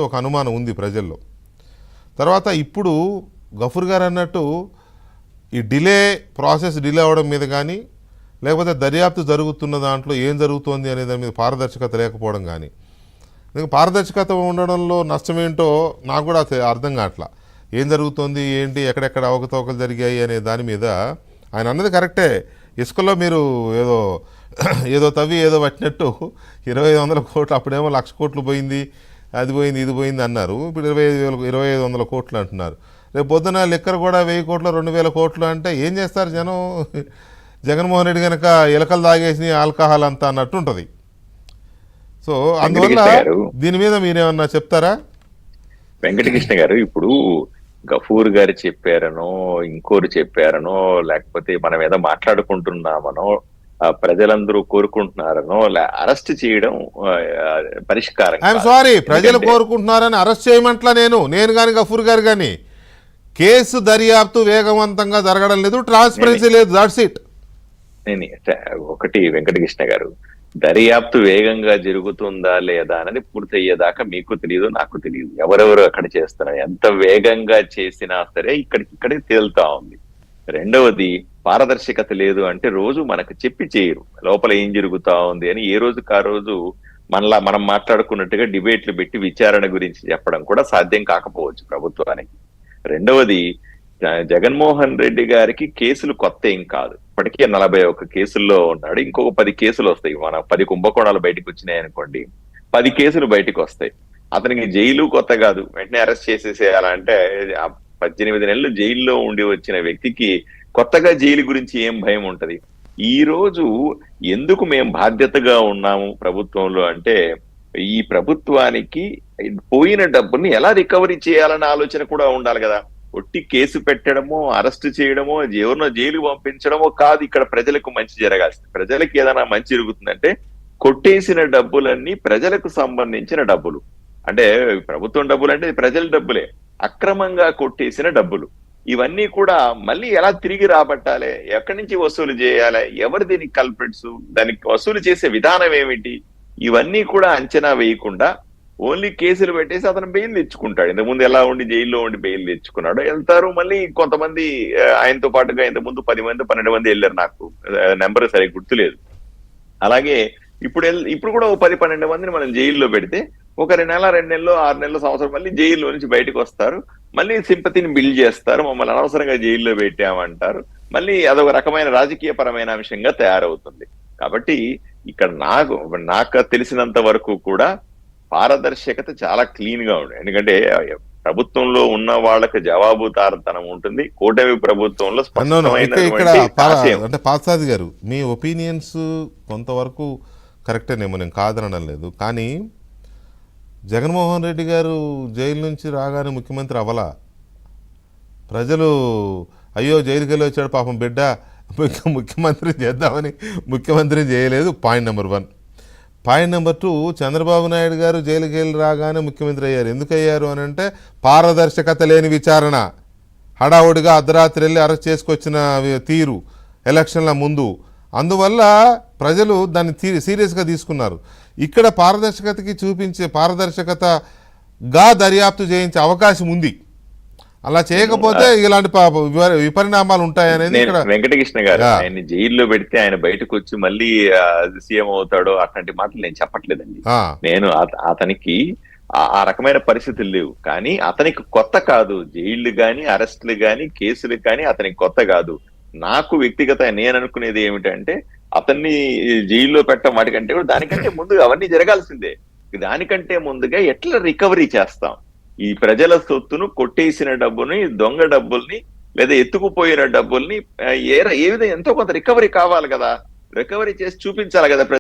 ఒక అనుమానం ఉంది ప్రజల్లో. తర్వాత ఇప్పుడు గఫూర్ గారు అన్నట్టు ఈ ప్రాసెస్ డిలే అవ్వడం మీద కానీ, లేకపోతే దర్యాప్తు జరుగుతున్న దాంట్లో ఏం జరుగుతోంది అనే దాని మీద పారదర్శకత లేకపోవడం కానీ, పారదర్శకత ఉండడంలో నష్టమేంటో నాకు కూడా అర్థం కావట్లా. ఏం జరుగుతోంది, ఏంటి, ఎక్కడెక్కడ అవకతవకలు జరిగాయి అనే దాని మీద ఆయన అన్నది కరెక్టే. ఇసుకలో మీరు ఏదో తవ్వి ఏదో పట్టినట్టు 2500 కోట్లు, అప్పుడేమో 1,00,000 కోట్లు పోయింది, అది పోయింది, ఇది పోయింది అన్నారు. ఇప్పుడు 2500 కోట్లు అంటున్నారు. రేపు పొద్దున లిక్కర్ కూడా 1000 కోట్లు 2000 కోట్లు అంటే ఏం చేస్తారు జనం? జగన్మోహన్ రెడ్డి కనుక ఎలకలు తాగేసి ఆల్కహాల్ అంతా అన్నట్టు ఉంటుంది. సో అందువల్ల దీని మీద మీరేమన్నా చెప్తారా? వెంకటకృష్ణ గారు, ఇప్పుడు గఫూర్ గారు చెప్పారనో, ఇంకోరు చెప్పారనో, లేకపోతే మనం ఏదో మాట్లాడుకుంటున్నామనో, ప్రజలందరూ కోరుకుంటున్నారనో అరెస్ట్ చేయడం పరిష్కారం. ఐఎమ్ సారీ, ప్రజలు కోరుకుంటున్నారని అరెస్ట్ చేయమంటలా నేను కానీ గఫూర్ గారు కానీ. కేసు దర్యాప్తు వేగవంతంగా జరగడం లేదు, ట్రాన్స్పరెన్సీ లేదు, దాట్స్ ఇట్. ఒకటి వెంకటకృష్ణ గారు, దర్యాప్తు వేగంగా జరుగుతుందా లేదా అనేది పూర్తయ్యేదాకా మీకు తెలియదు, నాకు తెలియదు. ఎవరెవరు అక్కడ చేస్తున్నారు, ఎంత వేగంగా చేసినా సరే ఇక్కడికి తేలుతా ఉంది. రెండవది, పారదర్శకత లేదు అంటే రోజు మనకు చెప్పి చేయరు లోపల ఏం జరుగుతా ఉంది అని. ఏ రోజుకి ఆ రోజు మనం మాట్లాడుకున్నట్టుగా డిబేట్లు పెట్టి విచారణ గురించి చెప్పడం కూడా సాధ్యం కాకపోవచ్చు ప్రభుత్వానికి. రెండవది, జగన్మోహన్ రెడ్డి గారికి కేసులు కొత్త ఏం కాదు. ఇప్పటికే 41 కేసుల్లో ఉన్నాడు. ఇంకొక 10 కేసులు వస్తాయి. మన 10 కుంభకోణాలు బయటకు వచ్చినాయి అనుకోండి, 10 కేసులు బయటకు వస్తాయి. అతనికి జైలు కొత్త కాదు, వెంటనే అరెస్ట్ చేసేసేయాలంటే 18 నెలలు జైల్లో ఉండి వచ్చిన వ్యక్తికి కొత్తగా జైలు గురించి ఏం భయం ఉంటది? ఈ రోజు ఎందుకు మేము బాధ్యతగా ఉన్నాము ప్రభుత్వంలో అంటే, ఈ ప్రభుత్వానికి పోయిన డబ్బుని ఎలా రికవరీ చేయాలన్న ఆలోచన కూడా ఉండాలి కదా. ఒట్టి కేసు పెట్టడమో, అరెస్ట్ చేయడమో, ఎవరినో జైలు పంపించడమో కాదు ఇక్కడ ప్రజలకు మంచి జరగాల్సింది. ప్రజలకు ఏదైనా మంచి జరుగుతుందంటే కొట్టేసిన డబ్బులన్నీ ప్రజలకు సంబంధించిన డబ్బులు. అంటే ప్రభుత్వం డబ్బులు అంటే ప్రజల డబ్బులే, అక్రమంగా కొట్టేసిన డబ్బులు. ఇవన్నీ కూడా మళ్ళీ ఎలా తిరిగి రాబట్టాలి, ఎక్కడి నుంచి వసూలు చేయాలి, ఎవరు దీనికి కల్ప్రిట్స్, దానికి వసూలు చేసే విధానం ఏమిటి, ఇవన్నీ కూడా అంచనా వేయకుండా ఓన్లీ కేసులు పెట్టేసి అతను బెయిల్ తెచ్చుకుంటాడు. ఇంతకుముందు ఎలా ఉండి జైల్లో ఉండి బెయిల్ తెచ్చుకున్నాడు. వెళ్తారు మళ్ళీ కొంతమంది ఆయనతో పాటుగా ఇంతకుముందు 10 మంది 12 మంది వెళ్ళారు, నాకు నెంబర్ సరిగ్గా గుర్తులేదు. అలాగే ఇప్పుడు కూడా 10-12 మందిని మనం జైల్లో పెడితే ఒక 2 నెలలు 2 నెలలు 6 నెలలు సంవత్సరం మళ్ళీ జైల్లో నుంచి బయటకు వస్తారు. మళ్ళీ సింపతిని బిల్డ్ చేస్తారు, మమ్మల్ని అనవసరంగా జైల్లో పెట్టామంటారు. మళ్ళీ అదొక రకమైన రాజకీయ పరమైన అంశంగా తయారవుతుంది. కాబట్టి ఇక్కడ నాకు తెలిసినంత వరకు కూడా పారదర్శకత చాలా క్లీన్ గా ఉంది. ఎందుకంటే ప్రభుత్వంలో ఉన్న వాళ్ళకి జవాబుదారితనం ఉంటుంది, కూటమి ప్రభుత్వంలో అంటే పాసాది గారు, మీ ఒపీనియన్స్ కొంతవరకు కరెక్టేనేమో, నేను కాదనడం లేదు. కానీ జగన్మోహన్ రెడ్డి గారు జైలు నుంచి రాగానే ముఖ్యమంత్రి అవ్వలా. ప్రజలు అయ్యో జైలుకి వెళ్ళి వచ్చాడు పాపం బిడ్డ, ముఖ్యమంత్రి చేద్దామని ముఖ్యమంత్రి చేయలేదు. Point number 1. Point number 2, Chandrababu Naidu గారు జైలుకి వెళ్ళి రాగానే ముఖ్యమంత్రి అయ్యారు. ఎందుకు అయ్యారు అని అంటే, పారదర్శకత లేని విచారణ, హడావుడిగా అర్ధరాత్రి వెళ్ళి అరెస్ట్ చేసుకొచ్చిన తీరు ఎలక్షన్ల ముందు. అందువల్ల ప్రజలు దాన్ని సీరియస్గా తీసుకున్నారు. ఇక్కడ పారదర్శకతగా దర్యాప్తు చేయించే అవకాశం ఉంది. అలా చేయకపోతే ఇలాంటి విపరిణామాలు ఉంటాయనేది ఇక్కడ. వెంకటకృష్ణ గారు, ఆయన జైల్లో పెడితే ఆయన బయటకు వచ్చి మళ్ళీ సీఎం అవుతాడో అట్లాంటి మాటలు నేను చెప్పట్లేదండి. నేను అతనికి ఆ రకమైన పరిస్థితులు లేవు. కానీ అతనికి కొత్త కాదు జైళ్లు గాని, అరెస్టులు గాని, కేసులు కానీ అతనికి కొత్త కాదు. నాకు వ్యక్తిగత నేను అనుకునేది ఏమిటంటే, అతన్ని జైల్లో పెట్టడం వాటికంటే కూడా దానికంటే ముందు అవన్నీ జరగాల్సిందే. దానికంటే ముందుగా ఎట్లా రికవరీ చేస్తాం, ఈ ప్రజల సొత్తును, కొట్టేసిన డబ్బుని, దొంగ డబ్బుల్ని, లేదా ఎత్తుకుపోయిన డబ్బుల్ని ఏ విధంగా ఎంతో కొంత రికవరీ కావాలి కదా, రికవరీ చేసి చూపించాలి కదా.